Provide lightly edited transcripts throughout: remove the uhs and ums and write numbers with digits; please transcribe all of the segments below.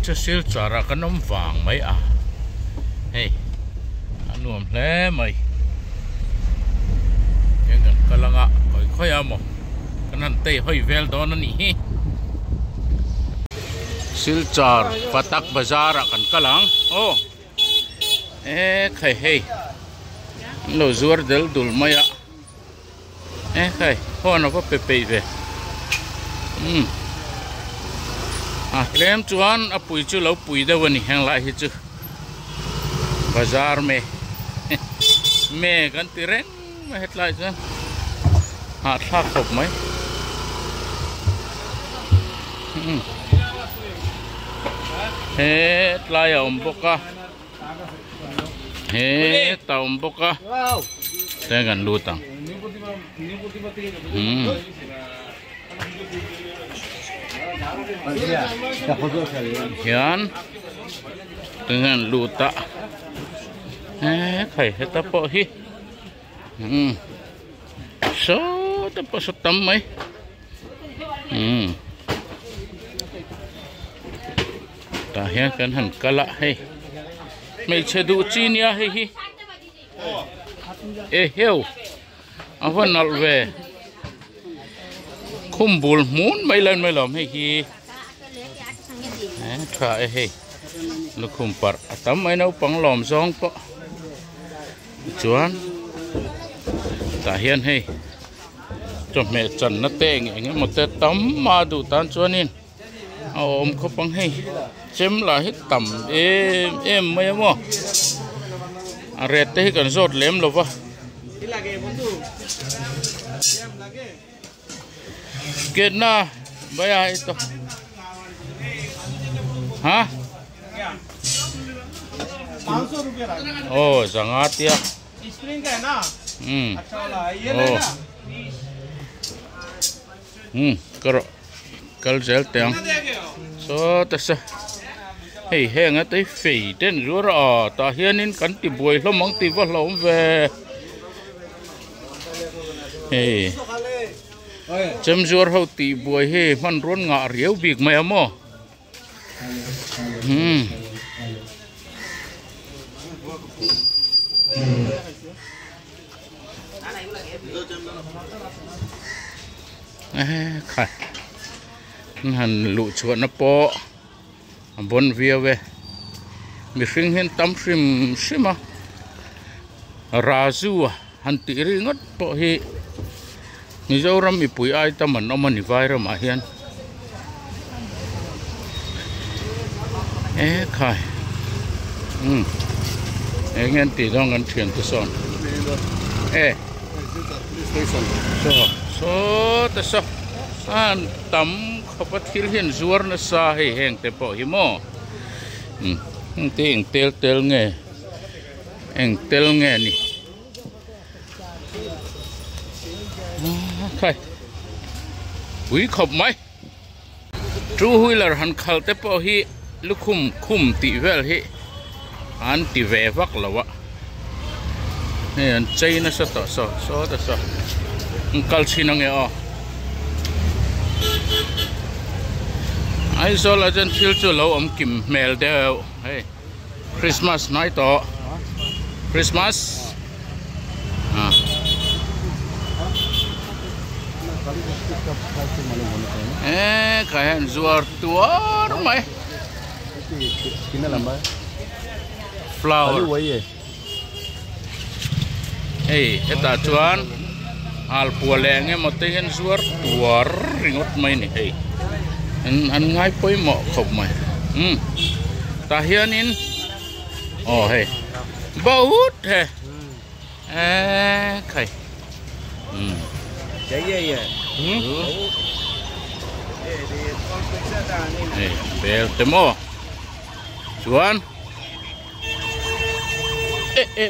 cho sil chara kan nom vàng mấy à hey anuam hle mai yang kan kalanga koi khoi amo kanan tei hoi vel don ani hi sil char patak bazar kan kalang oh khai hey lo zuar del dul maya khai ho nó có pepe về lem chuan a pui chu lo pui da wani hang lai hi chu bazar me kan tireng ma het lai chuan ha thak khop mai he lai om boka he taum boka dengan lutang yan dengan luta khai heta po hi so tapo sa tamay tahian kan han kala hey may chedu chinia hi heo awan nalwe kumbul mun may lom hi try hey lu kumpar atam ay nau pang lom song po chuan tahian hey cho mẹ trần nó tệ nghe một tê tấm mà đủ tan chuanin ôm có pang hey chém là hết tầm em mấy mo red tê cần rốt lém lo va kết na bây giờ itu hah? Oh, sangat ya. Spring ka na? Acha wala, ye na. Kal gel teng. So tasa. Hey, heng at ay fei den rura ta hianin kan ti buai lo mang ti va lo ve. Hey. Chem zur ho ti buai he man ron nga riau big mai amo. Khai hàn lụ chuột nó po bon vía về mi sinh hiện tâm sim sima razu hàn tiri ngot po hi mi dâu ram mi pui ai tâm mình ông mình vai ram hiền khai nghe tí dong ngân thuyền tu son so ta so an tam khopat thil hian zuar na sa he heng te po hi mo ting tel nge eng tel nge ni khai ui khop mai two wheeler han khal te po hi lukhum ti vel hi an ti ve vak lawa ne an chei na sa to so ta so kal chinang e o ai so la jan thil chu lo om kim mel deu hey Christmas nai to Christmas khai han zuar tuar mai flower hey eta chuan al pualeng e mote hen zuar tuar ringot mai ni hey an ngai poi mo khop mai ta hianin oh hey baut he khai Jaya bel temo chuan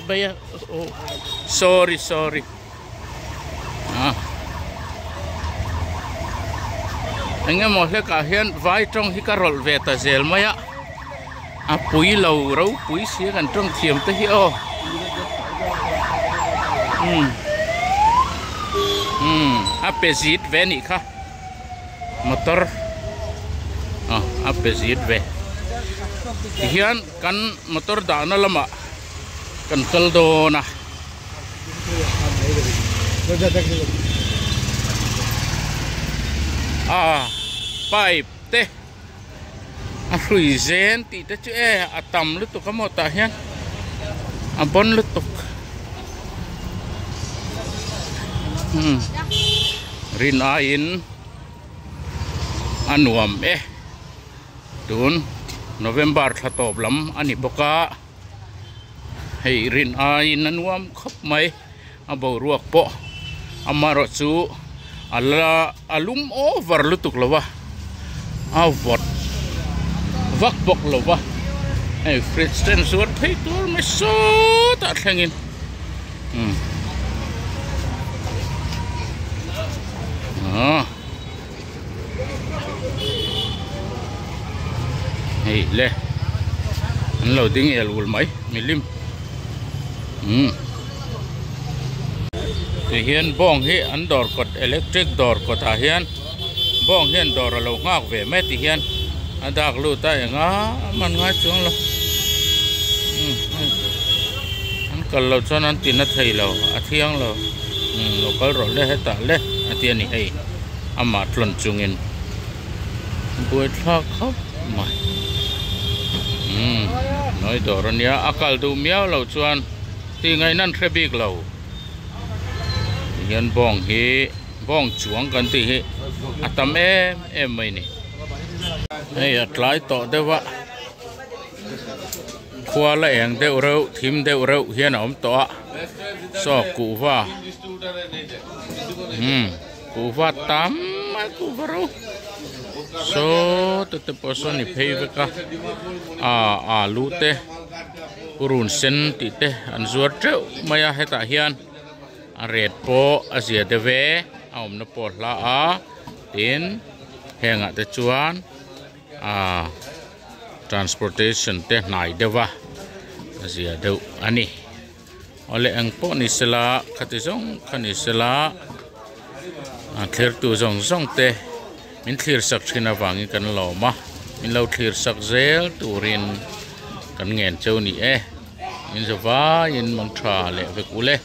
baya oh sorry anh em một cái cả hiện vai trong cái rol về ta zel maya pui lâu rau pui xía gần trong thiềm tới hiểu apezit ve ni kha motor apezit ve hian kan motor da na lama kan kal do na pipe te a hrui zen ti te chu atam lu tu ka mo ta hian a bon lu tuk rin a in anuam tun November thatop lam ani boka hei rin a in anuam khop mai abo ruak po amaro chu ala alum over lutuk lawa avot vak bok lawa Fritsten suat peitur me so ta thlengin hei le an lo ding el ul mai milim hian bong hi an dor kot electric dor kot a hian bong hian dor lo ngak ve me ti hian adak lu ta nga man nga chuang lo an kal lo chon an tin na thei lo a thiang lo local ro le heta le atian ni hei ama tlon chungin buai thak khop mai nói dor ania akal du miao lo chuan ti ngai nan threbik lo hian bong hi bong chuang kan ti hi atam em mai ni hei atlai to dewa khwa la eng deuh reuh thim deuh reuh hian om to so ku va tam ma ku ro so te poson ni pheveka lu te urun sen ti te an zuar treu maya heta hian a red po azia de ve om na po la tin henga te chuan transportation te nai dewa azia deuh ani ole ang po ni sela khatizong khani sela thler tu zong te min thlir sak thina wangi kan lo ma min lo thlir sak zel turin kan ngen cheu ni min zawa in mang tha le vek ule